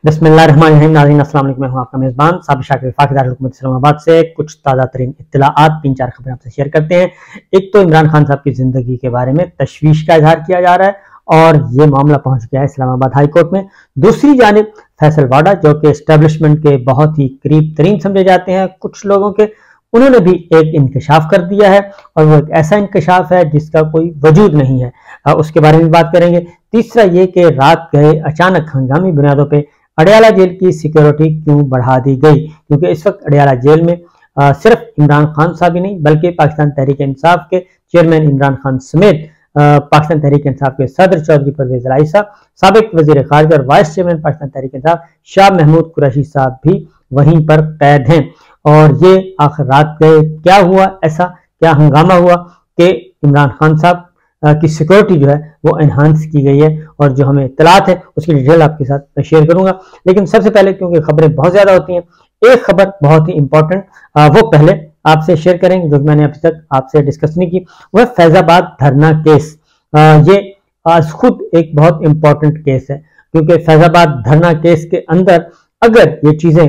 बिस्मिल्लाहिर्रहमानिर्रहीम। नाज़रीन अस्सलाम वालेकुम, मैं हूं आपका मेज़बान साबिर शाकिर वफाकी दारुल हुकूमत इस्लामाबाद से कुछ ताज़ा तरीन इत्तलाआत 3-4 खबरें आपसे शेयर करते हैं। एक तो इमरान खान साहब की ज़िंदगी के बारे में तशवीश का इजहार किया जा रहा है और ये मामला पहुंच गया है इस्लामाबाद हाई कोर्ट में। दूसरी जानिब फैसल वाडा, जो कि एस्टेब्लिशमेंट के बहुत ही करीब तरीन समझे जाते हैं कुछ लोगों के, उन्होंने भी एक इंकशाफ कर दिया है और वो एक ऐसा इंकशाफ है जिसका कोई वजूद नहीं है। उसके बारे में बात करेंगे। तीसरा ये कि रात गए अचानक हंगामी बुनियादों पे अडयाला जेल की सिक्योरिटी क्यों बढ़ा दी गई, क्योंकि इस वक्त अडयाला जेल में सिर्फ इमरान खान साहब ही नहीं बल्कि पाकिस्तान तहरीक इंसाफ के चेयरमैन इमरान खान समेत पाकिस्तान तहरीक इंसाफ के सदर चौधरी परवेज इलाही साहब, साबिक वजीर खारजा और वाइस चेयरमैन पाकिस्तान तहरीक इंसाफ शाह महमूद कुरैशी साहब भी वहीं पर कैद हैं। और ये आखिर रात गए क्या हुआ, ऐसा क्या हंगामा हुआ कि इमरान खान साहब की सिक्योरिटी जो है वो एनहांस की गई है, और जो हमें इत्तलात है उसकी डिटेल आपके साथ मैं शेयर करूंगा। लेकिन सबसे पहले, क्योंकि खबरें बहुत ज्यादा होती हैं, एक खबर बहुत ही इंपॉर्टेंट वो पहले आपसे शेयर करेंगे जो मैंने अभी तक आपसे डिस्कस नहीं की। वह फैजाबाद धरना केस। ये आज खुद एक बहुत इंपॉर्टेंट केस है, क्योंकि फैजाबाद धरना केस के अंदर अगर ये चीजें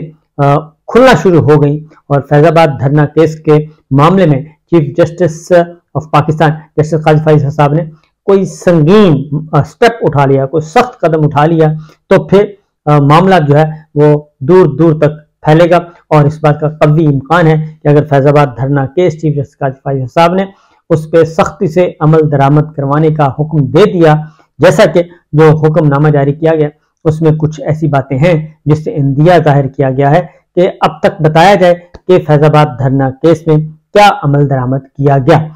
खुलना शुरू हो गई और फैजाबाद धरना केस के मामले में chief justice of Pakistan justice Qazi Faez साहब ने कोई संगीन स्टेप उठा लिया, कोई सख्त कदम उठा लिया, तो फिर मामला जो है वो दूर दूर तक फैलेगा। और इस बात का कवी इम्कान है कि अगर फैजाबाद धरना case chief justice Qazi Faez साहब ने उस पर सख्ती से अमल दरामद करवाने का हुक्म दे दिया, जैसा कि जो हुक्मनामा जारी किया गया उसमें कुछ ऐसी बातें हैं जिससे इंदिया जाहिर किया गया है कि अब तक बताया जाए कि फैजाबाद धरना केस में क्या अमल दरामद किया गया।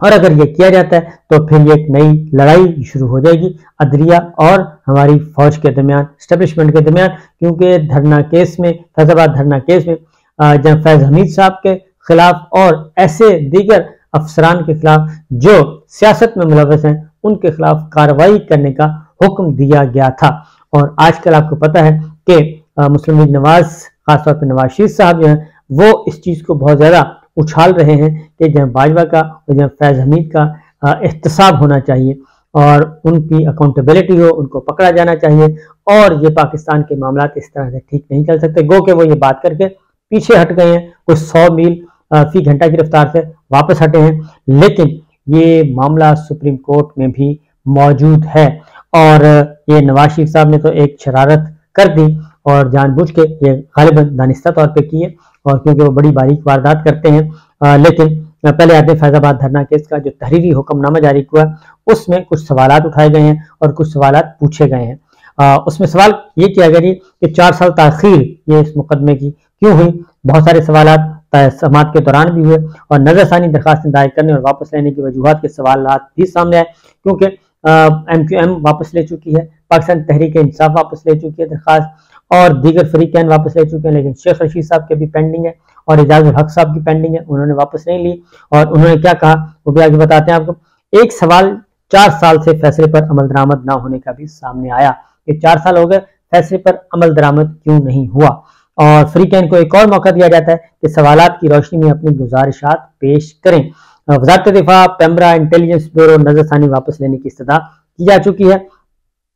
और अगर ये किया जाता है तो फिर ये एक नई लड़ाई शुरू हो जाएगी अदलिया और हमारी फौज के दरमियान, एस्टेब्लिशमेंट के दरमियान, क्योंकि धरना केस में, फैजाबाद धरना केस में जनाब फैज हमीद साहब के खिलाफ और ऐसे दीगर अफसरान के खिलाफ जो सियासत में मुलव्वस हैं उनके खिलाफ कार्रवाई करने का हुक्म दिया गया था। और आजकल आपको पता है कि मुस्लिम लीग नवाज, खासतौर पर नवाज शरीफ साहब जो हैं वो इस चीज को बहुत ज्यादा उछाल रहे हैं कि जनाब बाजवा का और जनाब फैज हमीद का एहतसाब होना चाहिए और उनकी अकाउंटेबिलिटी हो, उनको पकड़ा जाना चाहिए। और ये पाकिस्तान के मामला इस तरह से ठीक नहीं चल सकते। गो के वो ये बात करके पीछे हट गए हैं, कुछ 100 मील फी घंटा की रफ्तार से वापस हटे हैं, लेकिन ये मामला सुप्रीम कोर्ट में भी मौजूद है। और ये नवाज शरीफ साहब ने तो एक शरारत कर दी और जानबूझ के ये गालिबन दानिस्ता तौर पे की है, और क्योंकि वो बड़ी बारीक वारदात करते हैं। लेकिन पहले आते हैं फैजाबाद धरना केस का जो तहरीरी हुक्मनामा जारी हुआ, उसमें कुछ सवालात उठाए गए हैं और कुछ सवालात पूछे गए हैं। उसमें सवाल ये किया गया कि 4 साल ताखीर ये इस मुकदमे की क्यों हुई। बहुत सारे सवालात समात के दौरान भी हुए और नजरसानी दरखास्तें दायर करने और वापस लेने की वजूहात के सवालात भी सामने आए, क्योंकि MQM वापस ले चुकी है, पाकिस्तान तहरीक इंसाफ वापस ले चुकी है दरखास्त, और दीगर फरीकैन वापस ले चुके हैं, लेकिन शेख रशीद साहब के भी पेंडिंग है और एजाजुल हक साहब की पेंडिंग है, उन्होंने वापस नहीं ली। और उन्होंने क्या कहा वो भी आगे बताते हैं आपको। एक सवाल 4 साल से फैसले पर अमल दरामद ना होने का भी सामने आया कि 4 साल हो गए, फैसले पर अमल दरामद क्यों नहीं हुआ। और फरीकैन को एक और मौका दिया जाता है कि सवालात की रोशनी में अपनी गुजारिशात पेश करें। वजारत दिफा, पेमरा, इंटेलिजेंस ब्यूरो नजरसानी वापस लेने की इस्तदा की जा चुकी है।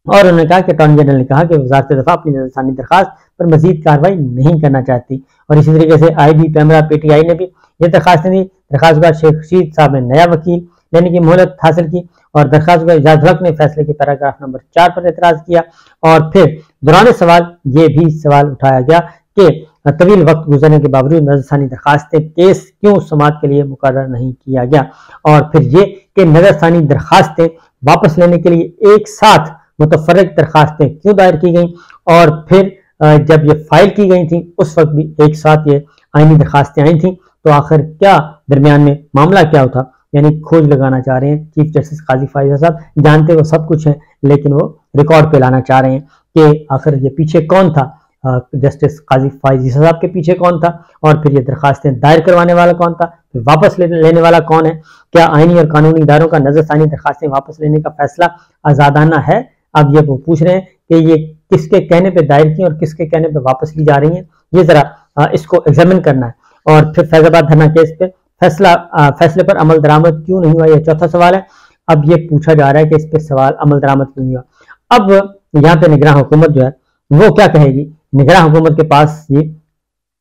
और उन्होंने कहा कि अटॉर्नी जनरल ने कहा कि वजारत दिफा अपनी नजरसानी दरखास्त पर मजीद कार्रवाई नहीं करना चाहती। और इसी तरीके से IB, पेमरा, PTI ने भी ये दरखास्तें दी। दरखास्त के बाद शेख रशीद साहब ने नया वकील लेने की मोहलत हासिल की और दरखास्त के इजाजुल हक ने फैसले के पैराग्राफ नंबर 4 पर एतराज किया। और फिर दौरान सवाल ये भी सवाल उठाया गया कि तवील वक्त गुजरने के बावजूद नजरसानी दरखास्तें केस क्यों समात के लिए मुकर्रर नहीं किया गया। और फिर ये कि नजरसानी दरखास्तें वापस लेने के लिए एक साथ मुतफर्रिक दरखास्तें क्यों दायर की गई, और फिर जब ये फाइल की गई थी उस वक्त भी एक साथ ये आईनी दरखास्तें आई थी, तो आखिर क्या दरमियान में मामला क्या था। यानी खोज लगाना चाह रहे हैं चीफ जस्टिस काजी फाइजा साहब, जानते वो सब कुछ है लेकिन वो रिकॉर्ड पे लाना चाह रहे हैं कि आखिर ये पीछे कौन था, जस्टिस काजी फाइजी साहब के पीछे कौन था, और फिर ये दरखास्तें दायर करवाने वाला कौन था, फिर वापस लेने वाला कौन है। क्या आईनी और कानूनी इदारों का नजरसानी दरखास्तें वापस लेने का फैसला आजादाना है। अब ये वो पूछ रहे हैं कि ये किसके कहने पे दायर की और किसके कहने पे वापस ली जा रही हैं, ये जरा इसको एग्जामिन करना है। और फिर फैजाबाद धरना केस पे फैसले पर अमल दरामद क्यों नहीं हुआ, यह चौथा सवाल है। अब ये पूछा जा रहा है कि इस पे सवाल अमल दरामद क्यों नहीं हुआ। अब यहाँ पे निगरान हुकूमत जो है वो क्या कहेगी? निगरान हुकूमत के पास ये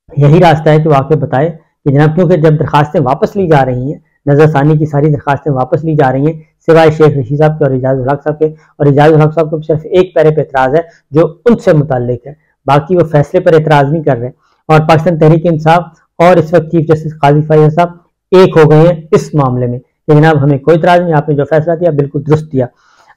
यही रास्ता है कि वो आके बताए कि जनाब, क्योंकि जब दरखास्तें वापस ली जा रही हैं, नजरसानी की सारी दरखास्तें वापस ली जा रही हैं, सिवाय शेख रशीद साहब के और इजाजुल हक साहब के, और इजाजुल हक साहब को सिर्फ एक पैरे पे एतराज है जो उनसे मुताल्लिक है, बाकी वो फैसले पर एतराज नहीं कर रहे। और पाकिस्तान तहरीक इंसाफ और इस वक्त चीफ जस्टिस काजी फैसल साहब एक हो गए हैं इस मामले में कि जनाब हमें कोई इतराज नहीं, आपने जो फैसला दिया बिल्कुल दुरुस्त दिया।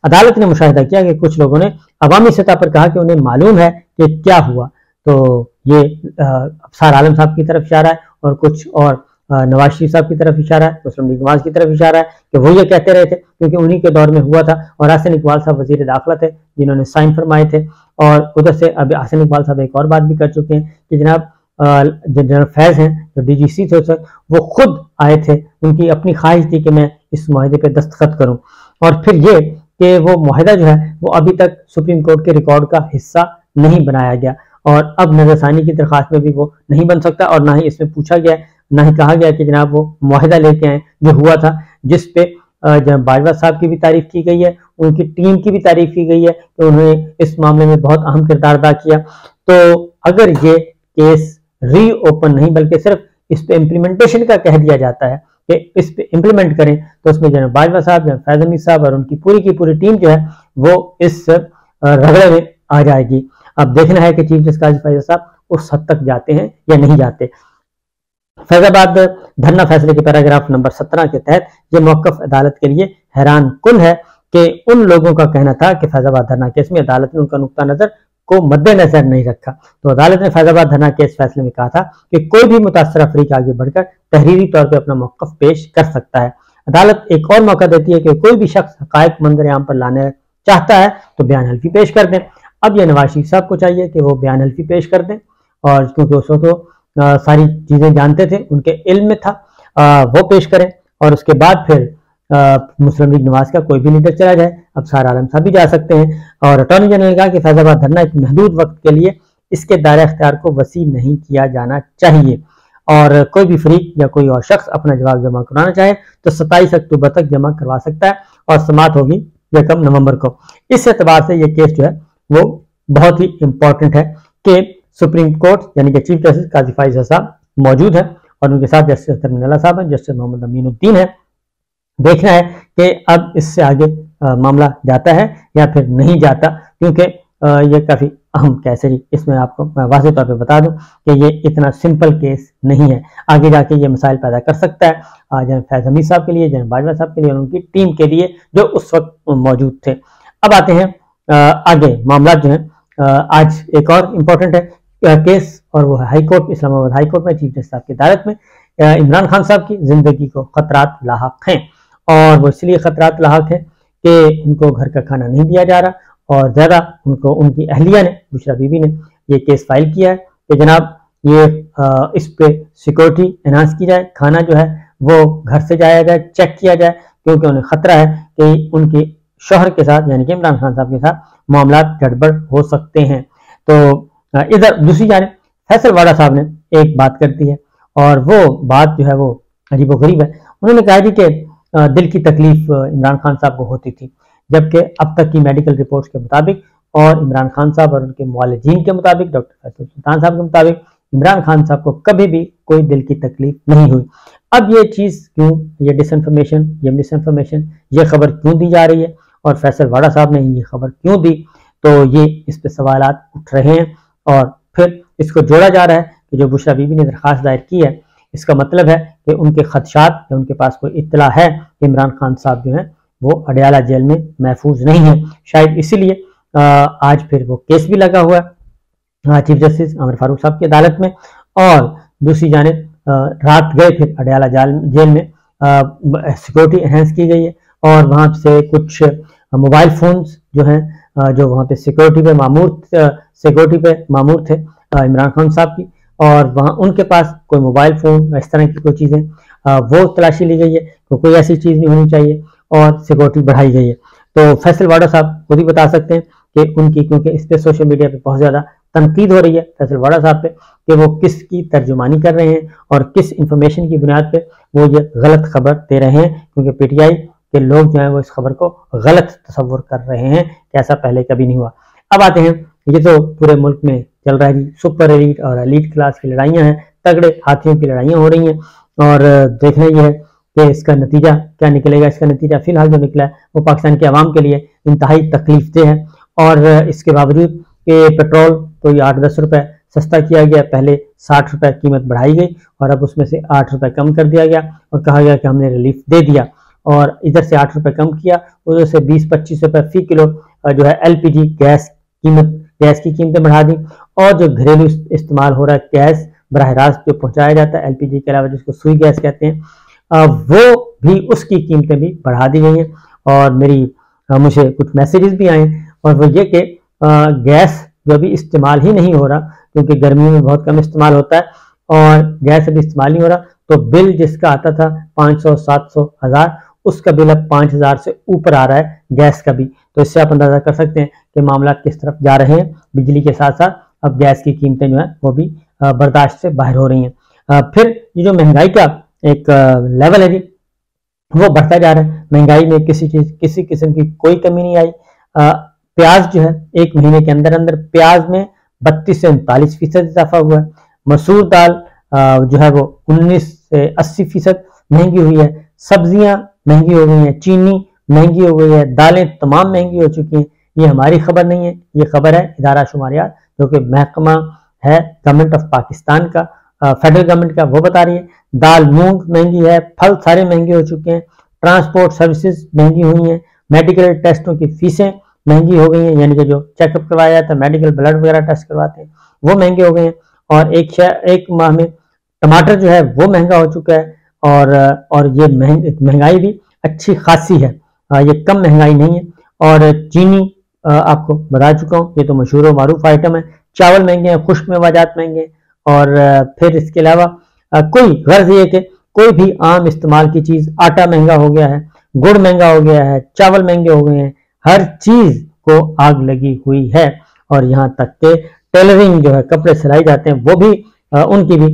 अदालत ने मुशाहिदा किया कि कुछ लोगों ने अवामी सतह पर कहा कि उन्हें मालूम है कि क्या हुआ, तो ये अफसार आलम साहब की तरफ इशारा है, और कुछ और नवाज शरीफ साहब की तरफ इशारा है, मुस्लिम लीग नवाज की तरफ इशारा है कि वो ये कहते रहे थे क्योंकि उन्हीं के दौर में हुआ था, और हसन इकबाल साहब वजीर दाखिला थे जिन्होंने साइन फरमाए थे। और उधर से अब हसन इकबाल साहब एक और बात भी कर चुके हैं कि जनाब जनरल फैज हैं जो डीजीसी थे वो खुद आए थे, उनकी अपनी ख्वाहिश थी कि मैं इस मुआहदे पे दस्तखत करूं, और फिर ये कि वो मुआहदा जो है वो अभी तक सुप्रीम कोर्ट के रिकॉर्ड का हिस्सा नहीं बनाया गया, और अब नजरसानी की दरखास्त में भी वो नहीं बन सकता, और ना ही इसमें पूछा गया, ना ही कहा गया कि जनाब वो मुआहदा लेके आए जो हुआ था, जिसपे जनाब बाजवा साहब की भी तारीफ की गई है, उनकी टीम की भी तारीफ की गई है कि उन्होंने इस मामले में बहुत अहम किरदार अदा किया। तो अगर ये केस री ओपन नहीं बल्कि सिर्फ इस पे इम्प्लीमेंटेशन का कह दिया जाता है कि इस पे इम्प्लीमेंट करें, तो उसमें जनाब बाजवा साहब, जनाब फैज हमीद साहब और उनकी पूरी की पूरी टीम जो है वो इस रगड़े में आ जाएगी। अब देखना है कि चीफ जस्टिस काजी फैसल साहब उस हद तक जाते हैं या नहीं जाते। फैजाबाद धरना फैसले के पैराग्राफ नंबर 17 के तहत यह मौकफ अदालत के लिए हैरान कुन है कि उन लोगों का कहना था कि फैजाबाद धरना केस में अदालत ने उनका नुक्ता नजर को मद्देनजर नहीं रखा। तो अदालत ने फैजाबाद धरना केस फैसले में कहा था कि कोई भी मुतासरा फरीक आगे बढ़कर तहरीरी तौर पर अपना मौकफ पेश कर सकता है। अदालत एक और मौका देती है कि कोई भी शख्स हकायक मंजर आम पर लाने चाहता है तो बयान हल्फी पेश कर दें। अब यह नवाज शरीफ साहब को चाहिए कि वो बयान हल्फी पेश कर दें, और क्योंकि उस वक्त सारी चीजें जानते थे, उनके इल्म में था, वो पेश करें, और उसके बाद फिर मुस्लिम लीग नवाज का कोई भी लीडर चला जाए, अब सारा आलम साहब भी जा सकते हैं। और अटॉर्नी जनरल ने कहा कि फैजाबाद धरना एक महदूद वक्त के लिए इसके दायरे इख्तियार को वसी नहीं किया जाना चाहिए, और कोई भी फरीक या कोई और शख्स अपना जवाब जमा कराना चाहे तो 27 अक्टूबर तक जमा करवा सकता है, और समाअत होगी 1 नवंबर को। इस एतबार से ये केस जो है वो बहुत ही इंपॉर्टेंट है कि सुप्रीम कोर्ट यानी कि चीफ जस्टिस काजी फैसल साहब मौजूद है, और उनके साथ जस्टिस तरमीन साहब हैं, जस्टिस मोहम्मद अमीनुद्दीन है। देखना है कि अब इससे आगे मामला जाता है या फिर नहीं जाता, क्योंकि ये काफी अहम केस है जी। इसमें आपको मैं वाज़ेह तौर पे बता दूं कि ये इतना सिंपल केस नहीं है, आगे जाके ये मसाइल पैदा कर सकता है जनरल फैज हमीद साहब के लिए, जनरल बाजवा साहब के लिए और उनकी टीम के लिए जो उस वक्त मौजूद थे। अब आते हैं आगे मामला जो है, आज एक और इम्पोर्टेंट है केस, और वो high court, Islamabad high court में चीफ जस्टिस साहब की अदालत में इमरान खान साहब की जिंदगी को खतरात लाहक हैं, और वो इसलिए खतरात लाहक हैं कि उनको घर का खाना नहीं दिया जा रहा, और ज्यादा उनको उनकी अहलिया ने, बुशरा बीबी ने ये केस फाइल किया है कि जनाब ये इस पे सिक्योरिटी एनहांस की जाए, खाना जो है वो घर से जाया जाए, चेक किया जाए, क्योंकि उन्हें खतरा है कि उनके शोहर के साथ यानी कि इमरान खान साहब के साथ मामला गड़बड़ हो सकते हैं। तो इधर दूसरी जानिब फैसल वाडा साहब ने एक बात कर दी है, और वो बात जो है वो अजीबोगरीब है। उन्होंने कहा जी कि दिल की तकलीफ इमरान खान साहब को होती थी, जबकि अब तक की मेडिकल रिपोर्ट्स के मुताबिक और इमरान खान साहब और उनके मुआलिजीन के मुताबिक, डॉक्टर फैसल सुल्तान साहब के मुताबिक, इमरान खान साहब को कभी भी कोई दिल की तकलीफ नहीं हुई। अब ये चीज़ क्यों, ये डिसइंफॉर्मेशन, ये मिसइंफॉर्मेशन, ये खबर क्यों दी जा रही है, और फैसल वाडा साहब ने ये खबर क्यों दी, तो ये इस पे सवालात उठ रहे हैं, और फिर इसको जोड़ा जा रहा है कि जो बुशरा बीबी ने दरखास्त दायर की है, इसका मतलब है कि उनके खदशात या उनके पास कोई इत्तला है कि इमरान खान साहब जो है वो अडयाला जेल में महफूज नहीं है। शायद इसीलिए आज फिर वो केस भी लगा हुआ है चीफ जस्टिस अमर फारूक साहब की अदालत में, और दूसरी जानिब रात गए फिर अडयाला जेल में सिक्योरिटी एनहेंस की गई है, और वहाँ से कुछ मोबाइल फोन्स जो हैं जो वहाँ पे सिक्योरिटी पे मामूर थे इमरान खान साहब की, और वहाँ उनके पास कोई मोबाइल फोन इस तरह की कोई चीज़ें वो तलाशी ली गई है, तो कोई ऐसी चीज़ नहीं होनी चाहिए, और सिक्योरिटी बढ़ाई गई है। तो फैसल वाडा साहब खुद ही बता सकते हैं कि उनकी, क्योंकि इस पे सोशल मीडिया पे बहुत ज़्यादा तनकीद हो रही है फैसल वाडा साहब पे कि वो किसकी तर्जुमानी कर रहे हैं और किस इंफॉर्मेशन की बुनियाद पे वो ये गलत खबर दे रहे हैं, क्योंकि पीटीआई के लोग जो हैं वो इस खबर को गलत तस्वुर कर रहे हैं कि ऐसा पहले कभी नहीं हुआ। अब आते हैं ये तो पूरे मुल्क में चल रहा है जी, सुपर एलीट और एलीट क्लास की लड़ाइयाँ हैं, तगड़े हाथियों की लड़ाइयाँ हो रही हैं। और देखना ये है कि इसका नतीजा क्या निकलेगा। इसका नतीजा फिलहाल जो निकला है वो पाकिस्तान के अवाम के लिए इंतहाई तकलीफदेह है। और इसके बावजूद कि पेट्रोल कोई 8-10 रुपए सस्ता किया गया, पहले 60 रुपए कीमत बढ़ाई गई और अब उसमें से 8 रुपए कम कर दिया गया और कहा गया कि हमने रिलीफ दे दिया, और इधर से 8 रुपए कम किया, उधर से 20-25 रुपए फी किलो जो है एलपीजी गैस की कीमतें बढ़ा दी। और जो घरेलू इस्तेमाल हो रहा है गैस बराह रास्त जो पहुंचाया जाता है एलपीजी के अलावा, जिसको सुई गैस कहते हैं, वो भी उसकी कीमतें भी बढ़ा दी गई हैं। और मुझे कुछ मैसेजेस भी आए और वो ये कि गैस जो अभी इस्तेमाल ही नहीं हो रहा, क्योंकि गर्मियों में बहुत कम इस्तेमाल होता है और गैस अभी इस्तेमाल नहीं हो रहा, तो बिल जिसका आता था 500, 700, 1000, उसका बिल अब 5000 से ऊपर आ रहा है गैस का भी। तो इससे आप अंदाजा कर सकते हैं कि मामला किस तरफ जा रहे हैं। बिजली के साथ साथ अब गैस की कीमतें जो है वो भी बर्दाश्त से बाहर हो रही हैं। फिर ये जो महंगाई का एक लेवल है जी, वो बढ़ता जा रहा है। महंगाई में किसी किस्म की कोई कमी नहीं आई। प्याज जो है 1 महीने के अंदर अंदर प्याज में 32 से 39% इजाफा हुआ है। मसूर दाल जो है वो 19 से 80% महंगी हुई है। सब्जियां महंगी हो गई हैं, चीनी महंगी हो गई है, दालें तमाम महंगी हो चुकी हैं। ये हमारी खबर नहीं है, ये खबर है इदारा शुमारियात जो कि महकमा है गवर्नमेंट ऑफ पाकिस्तान का, फेडरल गवर्नमेंट का, वो बता रही है। दाल मूंग महंगी है, फल सारे महंगे हो चुके हैं, ट्रांसपोर्ट सर्विसेज महंगी हुई हैं, मेडिकल टेस्टों की फीसें महंगी हो गई हैं, यानी कि जो चेकअप करवाया जाता है, मेडिकल ब्लड वगैरह टेस्ट करवाते हैं, वो महंगे हो गए हैं। और एक माह में टमाटर जो है वो महंगा हो चुका है। और ये महंगाई भी अच्छी खासी है, ये कम महंगाई नहीं है। और चीनी आपको बता चुका हूँ, ये तो मशहूर और मारूफ आइटम है। चावल महंगे हैं, खुश्क मेवाजात महंगे हैं। और फिर इसके अलावा कोई गर्ज ये कि कोई भी आम इस्तेमाल की चीज, आटा महंगा हो गया है, गुड़ महंगा हो गया है, चावल महंगे हो गए हैं, हर चीज को आग लगी हुई है। और यहाँ तक के टेलरिंग जो है, कपड़े सिलाई जाते हैं, वो भी उनकी भी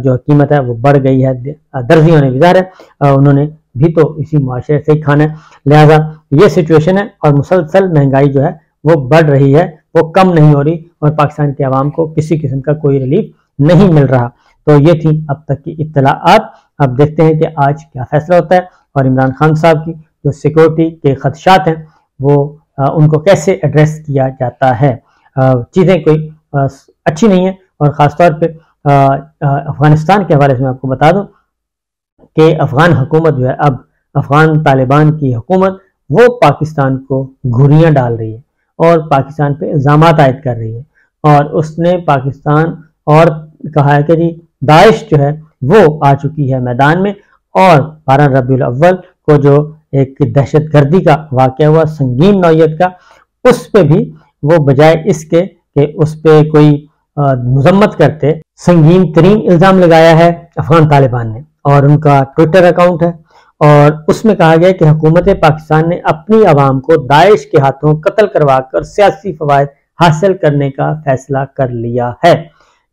जो कीमत है वो बढ़ गई है। दर्जियों ने भी ज़ाहिर है उन्होंने भी तो इसी मुआशरे से ही खाना है, लिहाजा ये सिचुएशन है। और मुसलसल महंगाई जो है वो बढ़ रही है, वो कम नहीं हो रही, और पाकिस्तान के अवाम को किसी किस्म का कोई रिलीफ नहीं मिल रहा। तो ये थी अब तक की इत्तलाआत। अब देखते हैं कि आज क्या फैसला होता है और इमरान खान साहब की जो सिक्योरिटी के खदशात हैं वो उनको कैसे एड्रेस किया जाता है। चीज़ें कोई अच्छी नहीं है। और ख़ासतौर पे अफ़गानिस्तान के हवाले से मैं आपको बता दूं कि अफ़गान हुकूमत जो है, अब अफ़गान तालिबान की हुकूमत, वो पाकिस्तान को घुरियाँ डाल रही है और पाकिस्तान पे इल्ज़ामात आयद कर रही है। और उसने पाकिस्तान और कहा है कि जी दाइश जो है वो आ चुकी है मैदान में, और 12 रबीउल अव्वल को जो एक दहशतगर्दी का वाक़या हुआ संगीन नौयत का, उस पे भी वो बजाय इसके कि उस पे कोई मजम्मत करते, संगीन तरीन इल्ज़ाम लगाया है अफगान तालिबान ने। और उनका ट्विटर अकाउंट है और उसमें कहा गया कि हुकूमत पाकिस्तान ने अपनी आवाम को दाइश के हाथों कत्ल करवाकर सियासी फवायद हासिल करने का फैसला कर लिया है।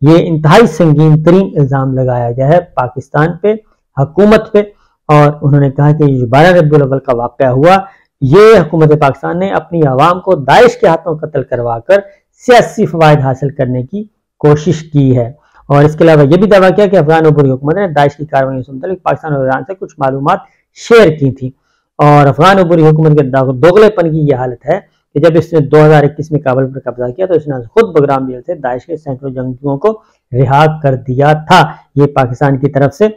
ये इंतहाई संगीन तरीन इल्ज़ाम लगाया गया है पाकिस्तान पे, हुकूमत पे। और उन्होंने कहा कि 12 रबीउल अव्वल का वाक़या हुआ, ये हुकूमत पाकिस्तान ने अपनी आवाम को दाइश के हाथों कत्ल करवाकर सियासी फवायद हासिल करने की कोशिश की है। और इसके अलावा यह भी दावा किया कि अफगान अबूरी हुकूमत ने दाइश की कार्रवाई से मुतालिक पाकिस्तान और ईरान से कुछ मालूमात शेयर की थी। और अफगान अबूरी हुकूमत के दोगलेपन की यह हालत है कि जब इसने 2021 में काबुल पर कब्जा किया तो इसने खुद बगराम जेल से दाइश के सैकड़ों जंगजुओं को रिहा कर दिया था। ये पाकिस्तान की तरफ से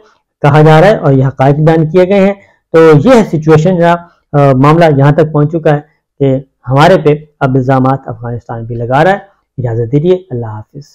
कहा जा रहा है और यह हक़ाइक़ बयान किए गए हैं। तो यह सिचुएशन जहाँ मामला यहाँ तक पहुँच चुका है कि हमारे पे अब इल्ज़ामात अफगानिस्तान भी लगा रहा है। इजाज़त दीजिए, अल्लाह हाफिज़।